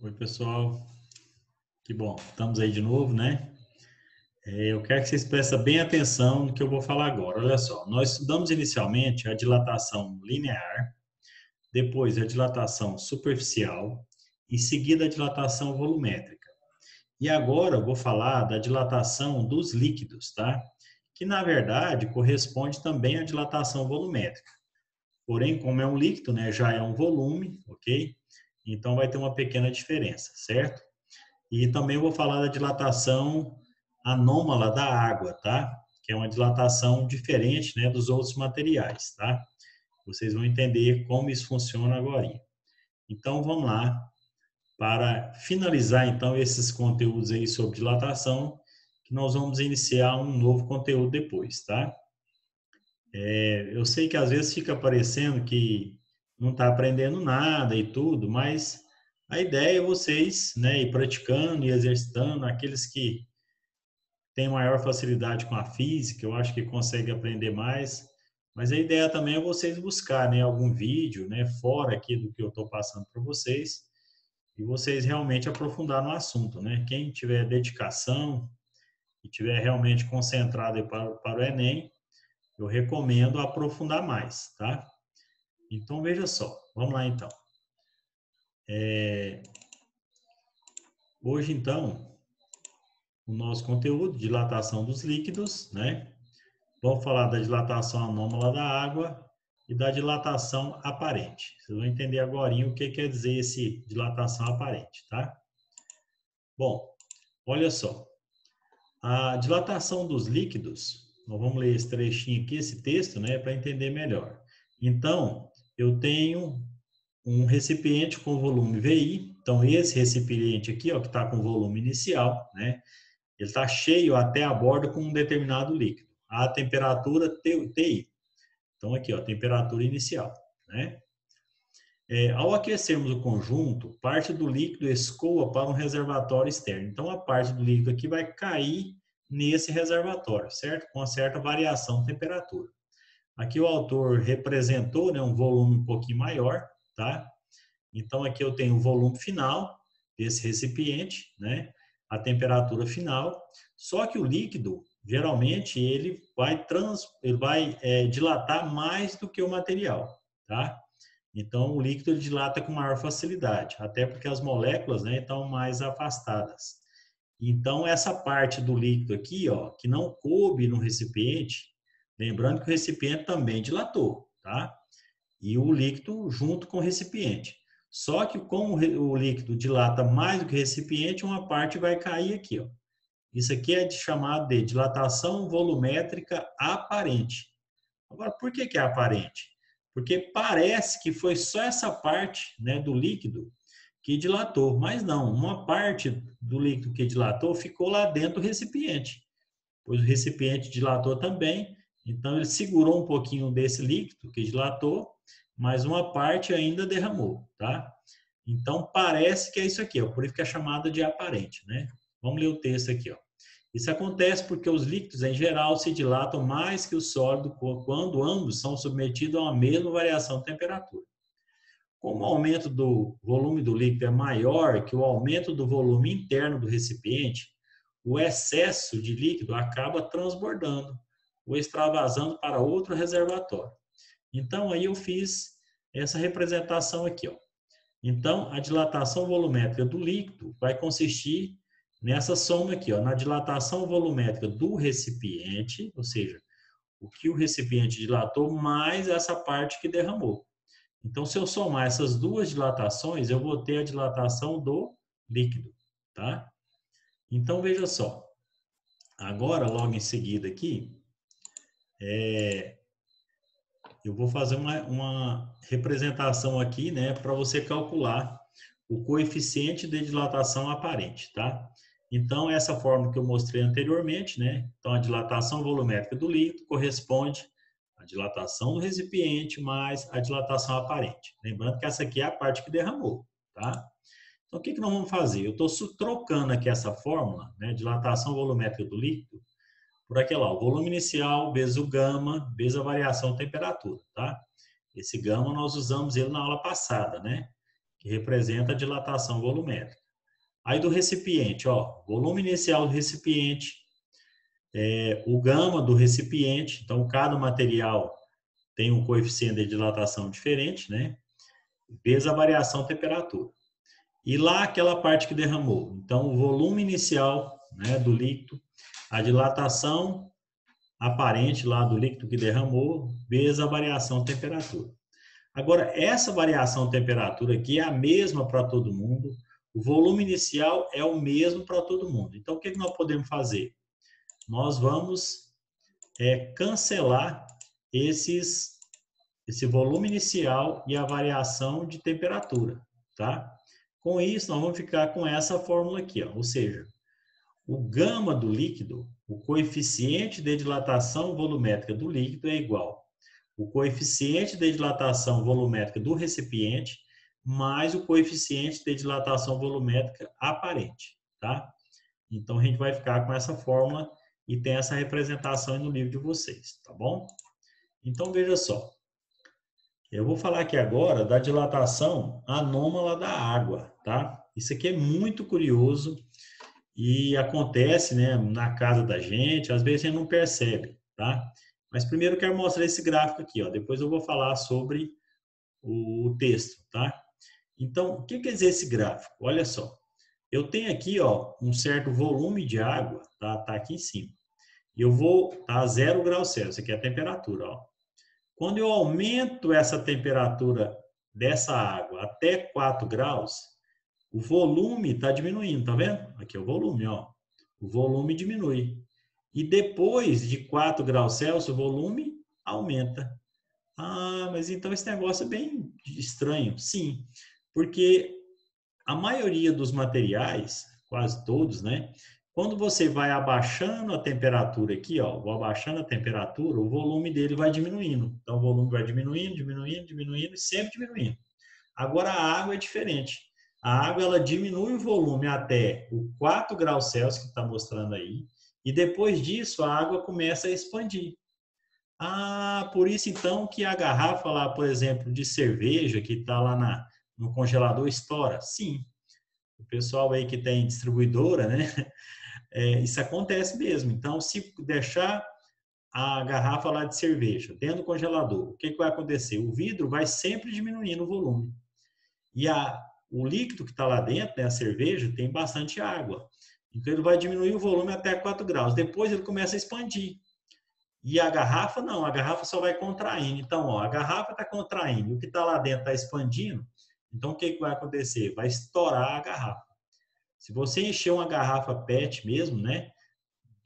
Oi, pessoal. Que bom, estamos aí de novo, né? Eu quero que vocês prestem bem atenção no que eu vou falar agora. Olha só, nós estudamos inicialmente a dilatação linear, depois a dilatação superficial, em seguida a dilatação volumétrica. E agora eu vou falar da dilatação dos líquidos, tá? Que na verdade corresponde também à dilatação volumétrica. Porém, como é um líquido, né, já é um volume, ok? Então vai ter uma pequena diferença, certo? E também vou falar da dilatação anômala da água, tá? Que é uma dilatação diferente, né, dos outros materiais, tá? Vocês vão entender como isso funciona agora. Então, vamos lá. Para finalizar, então, esses conteúdos aí sobre dilatação, que nós vamos iniciar um novo conteúdo depois, tá? Eu sei que às vezes fica parecendo que não está aprendendo nada e tudo, mas a ideia é vocês, né, ir praticando e exercitando. Aqueles que têm maior facilidade com a física, eu acho que consegue aprender mais. Mas a ideia também é vocês buscar, né, algum vídeo, né, fora aqui do que eu estou passando para vocês, e vocês realmente aprofundar no assunto, né? Quem tiver dedicação e tiver realmente concentrado para o Enem, eu recomendo aprofundar mais, tá? Então, veja só. Vamos lá, então. Hoje, então, o nosso conteúdo, dilatação dos líquidos, né? Vamos falar da dilatação anômala da água e da dilatação aparente. Vocês vão entender agora o que quer dizer esse dilatação aparente, tá? Bom, olha só. A dilatação dos líquidos, nós vamos ler esse trechinho aqui, esse texto, né, para entender melhor. Então, eu tenho um recipiente com volume VI. Então, esse recipiente aqui, ó, que está com volume inicial, né, ele está cheio até a borda com um determinado líquido. A temperatura TI. Então, aqui, ó, temperatura inicial, né? Ao aquecermos o conjunto, parte do líquido escoa para um reservatório externo. Então, a parte do líquido aqui vai cair nesse reservatório, certo? Com uma certa variação de temperatura. Aqui o autor representou, né, um volume um pouquinho maior, tá? Então, aqui eu tenho o volume final desse recipiente, né? A temperatura final. Só que o líquido, geralmente, ele vai dilatar mais do que o material, tá? Então, o líquido dilata com maior facilidade, até porque as moléculas, né, estão mais afastadas. Então, essa parte do líquido aqui, ó, que não coube no recipiente, lembrando que o recipiente também dilatou, tá? E o líquido junto com o recipiente. Só que como o líquido dilata mais do que o recipiente, uma parte vai cair aqui, ó. Isso aqui é chamado de dilatação volumétrica aparente. Agora, por que é aparente? Porque parece que foi só essa parte, né, do líquido que dilatou, mas não, uma parte do líquido que dilatou ficou lá dentro do recipiente, pois o recipiente dilatou também, então ele segurou um pouquinho desse líquido que dilatou, mas uma parte ainda derramou, tá? Então parece que é isso aqui, ó, por isso que é chamado de aparente, né? Vamos ler o texto aqui, ó. Isso acontece porque os líquidos, em geral, se dilatam mais que o sólido quando ambos são submetidos a uma mesma variação de temperatura. Como o aumento do volume do líquido é maior que o aumento do volume interno do recipiente, o excesso de líquido acaba transbordando ou extravasando para outro reservatório. Então, aí eu fiz essa representação aqui, ó. Então, a dilatação volumétrica do líquido vai consistir nessa soma aqui, ó, na dilatação volumétrica do recipiente, ou seja, o que o recipiente dilatou mais essa parte que derramou. Então, se eu somar essas duas dilatações, eu vou ter a dilatação do líquido, tá? Então, veja só. Agora, logo em seguida aqui, eu vou fazer uma representação aqui, né, para você calcular o coeficiente de dilatação aparente, tá? Então, essa fórmula que eu mostrei anteriormente, né? Então, a dilatação volumétrica do líquido corresponde à dilatação do recipiente mais a dilatação aparente. Lembrando que essa aqui é a parte que derramou, tá? Então, o que nós vamos fazer? Eu estou trocando aqui essa fórmula, né? Dilatação volumétrica do líquido, por aqui lá, o volume inicial vezes o gama, vezes a variação de temperatura, tá? Esse gama nós usamos ele na aula passada, né? que representa a dilatação volumétrica. Aí do recipiente, ó, volume inicial do recipiente, o gama do recipiente, então cada material tem um coeficiente de dilatação diferente, né? Vezes a variação de temperatura. E lá aquela parte que derramou. Então, o volume inicial, né, do líquido, a dilatação aparente lá do líquido que derramou, vezes a variação de temperatura. Agora, essa variação de temperatura aqui é a mesma para todo mundo, o volume inicial é o mesmo para todo mundo. Então, o que nós podemos fazer? Nós vamos cancelar esse volume inicial e a variação de temperatura, tá? Com isso, nós vamos ficar com essa fórmula aqui, ó, ou seja, o gama do líquido, o coeficiente de dilatação volumétrica do líquido é igual o coeficiente de dilatação volumétrica do recipiente mais o coeficiente de dilatação volumétrica aparente, tá? Então, a gente vai ficar com essa fórmula e tem essa representação aí no livro de vocês, tá bom? Então, veja só. Eu vou falar aqui agora da dilatação anômala da água, tá? Isso aqui é muito curioso e acontece, né, na casa da gente, às vezes a gente não percebe, tá? Mas primeiro eu quero mostrar esse gráfico aqui, ó. Depois eu vou falar sobre o texto, tá? Então, o que quer dizer esse gráfico? Olha só. Eu tenho aqui, ó, um certo volume de água, tá? Tá aqui em cima. E eu vou a 0 graus Celsius, aqui é a temperatura, ó. Quando eu aumento essa temperatura dessa água até 4 graus, o volume está diminuindo, tá vendo? Aqui é o volume, ó. O volume diminui. E depois de 4 graus Celsius, o volume aumenta. Ah, mas então esse negócio é bem estranho. Sim, porque a maioria dos materiais, quase todos, né? Quando você vai abaixando a temperatura aqui, ó, vou abaixando a temperatura, o volume dele vai diminuindo. Então, o volume vai diminuindo, diminuindo, diminuindo e sempre diminuindo. Agora, a água é diferente. A água, ela diminui o volume até o 4 graus Celsius, que está mostrando aí, e depois disso, a água começa a expandir. Ah, por isso, então, que a garrafa lá, por exemplo, de cerveja, que está lá no congelador, estoura. Sim, o pessoal aí que tem distribuidora, né? Isso acontece mesmo. Então, se deixar a garrafa lá de cerveja dentro do congelador, o que vai acontecer? O vidro vai sempre diminuindo o volume. E o líquido que está lá dentro, né, a cerveja, tem bastante água. Então, ele vai diminuir o volume até 4 graus. Depois, ele começa a expandir. E a garrafa, não. A garrafa só vai contraindo. Então, ó, a garrafa está contraindo. O que está lá dentro está expandindo. Então, o que vai acontecer? Vai estourar a garrafa. Se você encher uma garrafa PET mesmo, né?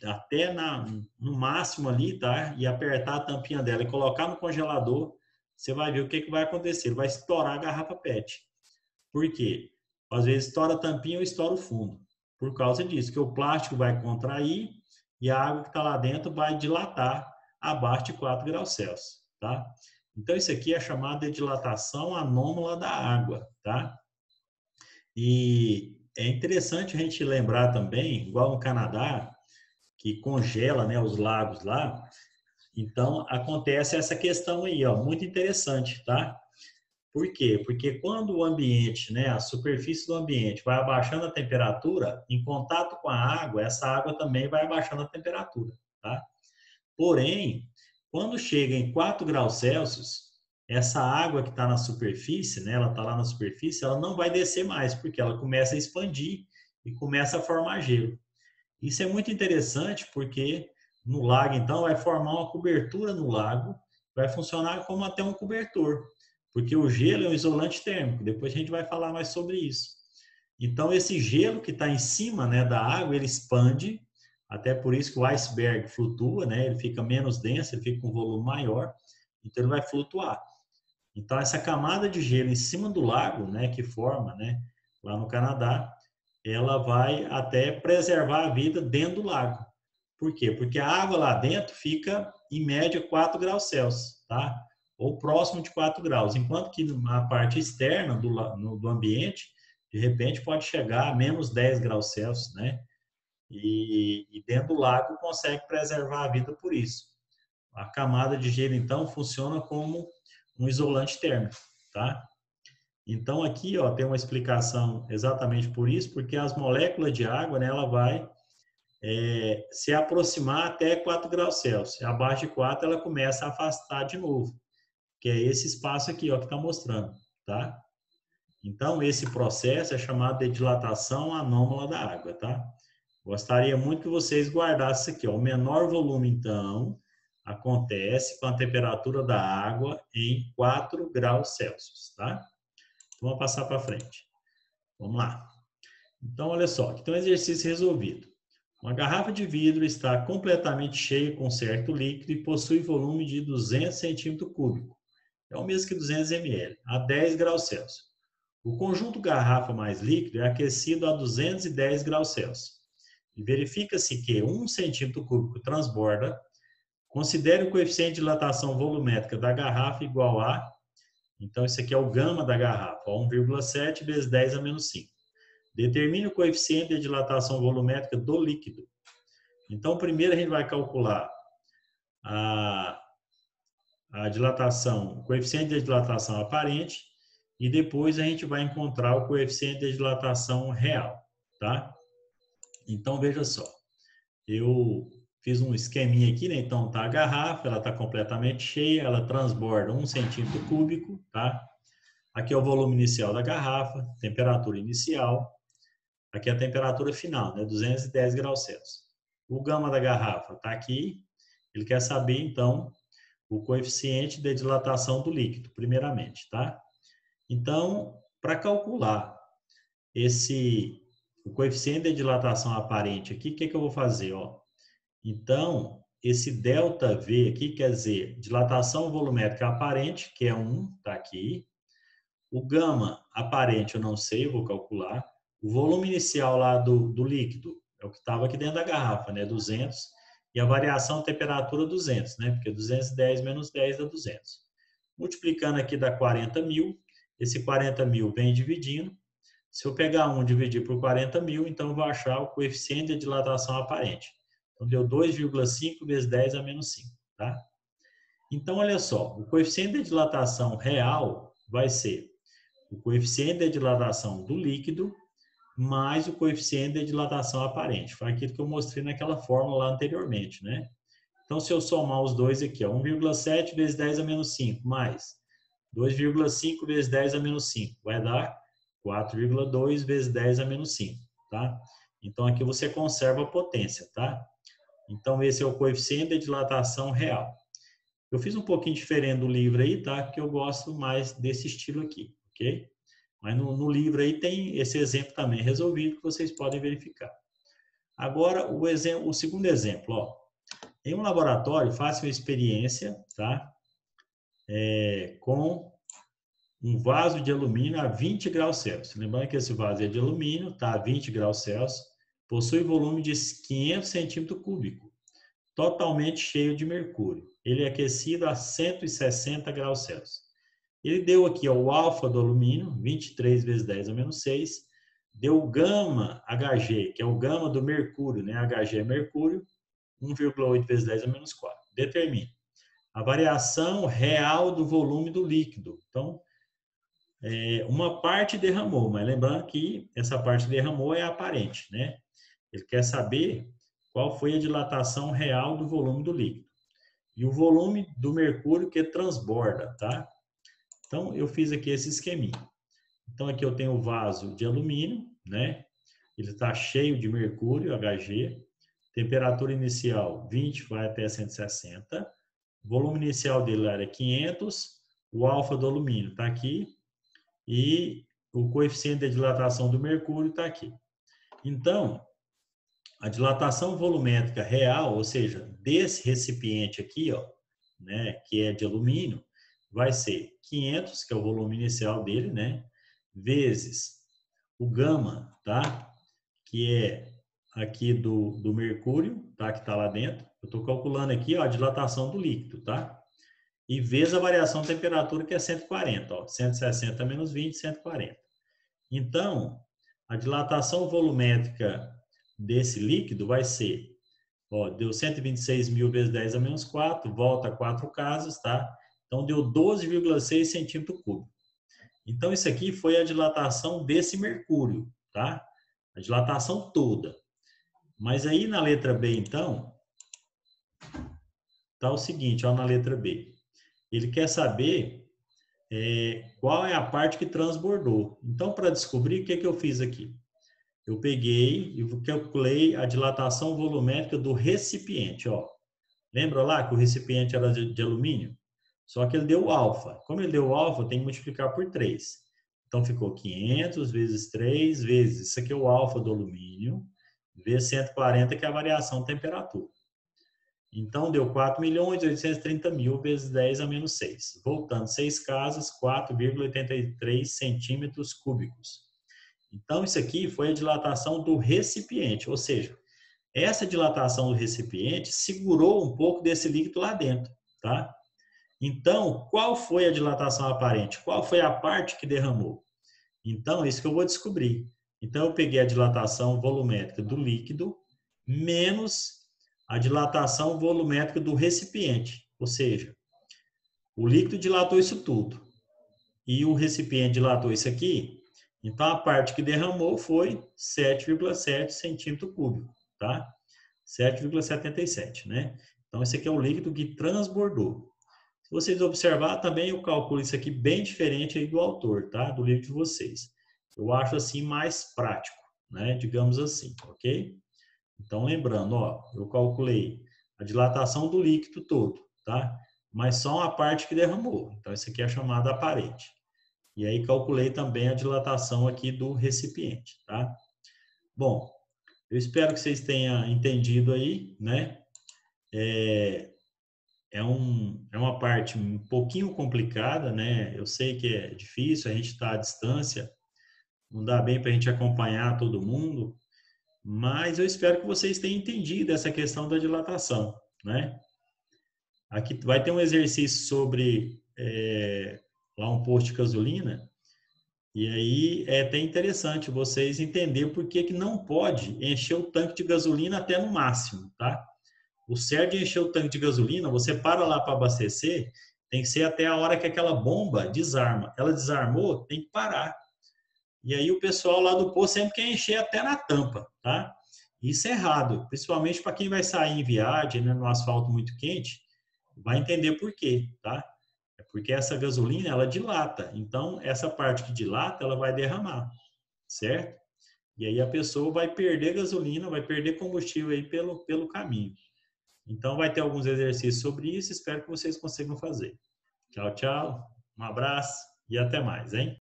Até no máximo ali, tá? E apertar a tampinha dela e colocar no congelador, você vai ver o que vai acontecer. Vai estourar a garrafa PET. Por quê? Às vezes estoura a tampinha ou estoura o fundo. Por causa disso, que o plástico vai contrair e a água que está lá dentro vai dilatar abaixo de 4 graus Celsius, tá? Então, isso aqui é chamado de dilatação anômala da água, tá? E é interessante a gente lembrar também, igual no Canadá, que congela, né, os lagos lá, então acontece essa questão aí, ó, muito interessante, tá? Por quê? Porque quando o ambiente, né, a superfície do ambiente vai abaixando a temperatura, em contato com a água, essa água também vai abaixando a temperatura, tá? Porém, quando chega em 4 graus Celsius, essa água que está na superfície, né, ela está lá na superfície, ela não vai descer mais, porque ela começa a expandir e começa a formar gelo. Isso é muito interessante porque no lago, então, vai formar uma cobertura no lago, vai funcionar como até um cobertor, porque o gelo é um isolante térmico, depois a gente vai falar mais sobre isso. Então, esse gelo que está em cima, né, da água, ele expande, até por isso que o iceberg flutua, né, ele fica menos denso, ele fica com um volume maior, então ele vai flutuar. Então, essa camada de gelo em cima do lago, né, que forma, né, lá no Canadá, ela vai até preservar a vida dentro do lago. Por quê? Porque a água lá dentro fica, em média, 4 graus Celsius, tá? Ou próximo de 4 graus, enquanto que na parte externa do ambiente, de repente pode chegar a menos 10 graus Celsius, né? E dentro do lago consegue preservar a vida por isso. A camada de gelo, então, funciona como um isolante térmico, tá? Então, aqui ó, tem uma explicação exatamente por isso, porque as moléculas de água, né, ela vai se aproximar até 4 graus Celsius. Abaixo de 4, ela começa a afastar de novo, que é esse espaço aqui ó, que está mostrando. Tá? Então, esse processo é chamado de dilatação anômala da água. Tá? Gostaria muito que vocês guardassem isso aqui. Ó. O menor volume, então, acontece com a temperatura da água em 4 graus Celsius. Tá? Vamos passar para frente. Vamos lá. Então, olha só, aqui tem um exercício resolvido. Uma garrafa de vidro está completamente cheia com certo líquido e possui volume de 200 centímetros cúbicos. É o mesmo que 200 ml, a 10 graus Celsius. O conjunto garrafa mais líquido é aquecido a 210 graus Celsius. E verifica-se que 1 centímetro cúbico transborda. Considere o coeficiente de dilatação volumétrica da garrafa igual a... Então, isso aqui é o gama da garrafa, 1,7 vezes 10 a menos 5. Determine o coeficiente de dilatação volumétrica do líquido. Então, primeiro a gente vai calcular a dilatação, o coeficiente de dilatação aparente, e depois a gente vai encontrar o coeficiente de dilatação real, tá? Então, veja só. Eu fiz um esqueminha aqui, né? Então, tá a garrafa, ela está completamente cheia, ela transborda 1 centímetro cúbico, tá? Aqui é o volume inicial da garrafa, temperatura inicial. Aqui é a temperatura final, né? 210 graus Celsius. O gama da garrafa está aqui. Ele quer saber, então, o coeficiente de dilatação do líquido, primeiramente, tá? Então, para calcular o coeficiente de dilatação aparente aqui, o que eu vou fazer? Ó? Então, esse ΔV aqui quer dizer dilatação volumétrica aparente, que é 1, está aqui. O gama aparente eu não sei, eu vou calcular. O volume inicial lá do líquido é o que estava aqui dentro da garrafa, né? 200. E a variação de temperatura 200, né? Porque 210 menos 10 dá 200. Multiplicando aqui dá 40 mil. Esse 40 mil vem dividindo. Se eu pegar 1 e dividir por 40 mil, então eu vou achar o coeficiente de dilatação aparente. Então deu 2,5 vezes 10 a menos 5. Tá? Então, olha só. O coeficiente de dilatação real vai ser o coeficiente de dilatação do líquido mais o coeficiente de dilatação aparente. Foi aquilo que eu mostrei naquela fórmula lá anteriormente, né? Então, se eu somar os dois aqui, 1,7 vezes 10 a menos 5, mais 2,5 vezes 10 a menos 5, vai dar 4,2 vezes 10 a menos 5, tá? Então, aqui você conserva a potência, tá? Então, esse é o coeficiente de dilatação real. Eu fiz um pouquinho diferente do livro aí, tá? Porque eu gosto mais desse estilo aqui, ok? Mas no livro aí tem esse exemplo também resolvido que vocês podem verificar. Agora, o segundo exemplo, ó. Em um laboratório, faça uma experiência, tá? Com um vaso de alumínio a 20 graus Celsius. Lembrando que esse vaso é de alumínio, tá? A 20 graus Celsius. Possui volume de 500 centímetros cúbicos. Totalmente cheio de mercúrio. Ele é aquecido a 160 graus Celsius. Ele deu aqui ó, o alfa do alumínio, 23 vezes 10 a menos 6. Deu o gama Hg, que é o gama do mercúrio, né? Hg é mercúrio, 1,8 vezes 10 a menos 4. Determine a variação real do volume do líquido. Então, uma parte derramou, mas lembrando que essa parte que derramou é aparente, né? Ele quer saber qual foi a dilatação real do volume do líquido. E o volume do mercúrio que transborda, tá? Então, eu fiz aqui esse esqueminha. Então, aqui eu tenho o vaso de alumínio, né? Ele está cheio de mercúrio, Hg. Temperatura inicial, 20, vai até 160. O volume inicial dele era 500. O alfa do alumínio está aqui. E o coeficiente de dilatação do mercúrio está aqui. Então, a dilatação volumétrica real, ou seja, desse recipiente aqui, ó, né, que é de alumínio, vai ser 500, que é o volume inicial dele, né, vezes o gama, tá, que é aqui do mercúrio, tá, que está lá dentro. Eu estou calculando aqui ó, a dilatação do líquido, tá? E vezes a variação de temperatura, que é 140, ó, 160 menos 20, 140. Então, a dilatação volumétrica desse líquido vai ser, ó, deu 126 mil vezes 10 a menos 4, volta a 4 casas, tá? Então, deu 12,6 centímetros cúbicos. Então, isso aqui foi a dilatação desse mercúrio, tá? A dilatação toda. Mas aí na letra B, então, tá o seguinte, ó, na letra B. Ele quer saber qual é a parte que transbordou. Então, para descobrir, o que eu fiz aqui? Eu peguei e calculei a dilatação volumétrica do recipiente, ó. Lembra lá que o recipiente era de alumínio? Só que ele deu alfa. Como ele deu alfa, tem que multiplicar por 3. Então, ficou 500 vezes 3 vezes, isso aqui é o alfa do alumínio, vezes 140, que é a variação de temperatura. Então, deu 4.830.000 vezes 10 a menos 6. Voltando 6 casas, 4,83 centímetros cúbicos. Então, isso aqui foi a dilatação do recipiente, ou seja, essa dilatação do recipiente segurou um pouco desse líquido lá dentro, tá? Então, qual foi a dilatação aparente? Qual foi a parte que derramou? Então, é isso que eu vou descobrir. Então, eu peguei a dilatação volumétrica do líquido menos a dilatação volumétrica do recipiente, ou seja, o líquido dilatou isso tudo e o recipiente dilatou isso aqui. Então, a parte que derramou foi 7,7 centímetro cúbico, tá? 7,77, né? Então, esse aqui é o líquido que transbordou. Se vocês observar, também eu calculo isso aqui bem diferente aí do autor, tá? Do livro de vocês. Eu acho assim mais prático, né? Digamos assim, ok? Então, lembrando, ó, eu calculei a dilatação do líquido todo, tá? Mas só a parte que derramou. Então, isso aqui é chamada aparente. E aí, calculei também a dilatação aqui do recipiente, tá? Bom, eu espero que vocês tenham entendido aí, né? É uma parte um pouquinho complicada, né? Eu sei que é difícil, a gente está à distância, não dá bem para a gente acompanhar todo mundo, mas eu espero que vocês tenham entendido essa questão da dilatação, né? Aqui vai ter um exercício sobre lá um posto de gasolina, e aí é até interessante vocês entenderem por que não pode encher o tanque de gasolina até no máximo, tá? O certo de encher o tanque de gasolina, você para lá para abastecer, tem que ser até a hora que aquela bomba desarma. Ela desarmou, tem que parar. E aí o pessoal lá do posto sempre quer encher até na tampa, tá? Isso é errado, principalmente para quem vai sair em viagem, né, no asfalto muito quente, vai entender por quê, tá? É porque essa gasolina, ela dilata. Então, essa parte que dilata, ela vai derramar, certo? E aí a pessoa vai perder gasolina, vai perder combustível aí pelo caminho. Então, vai ter alguns exercícios sobre isso. Espero que vocês consigam fazer. Tchau, tchau. Um abraço e até mais, hein?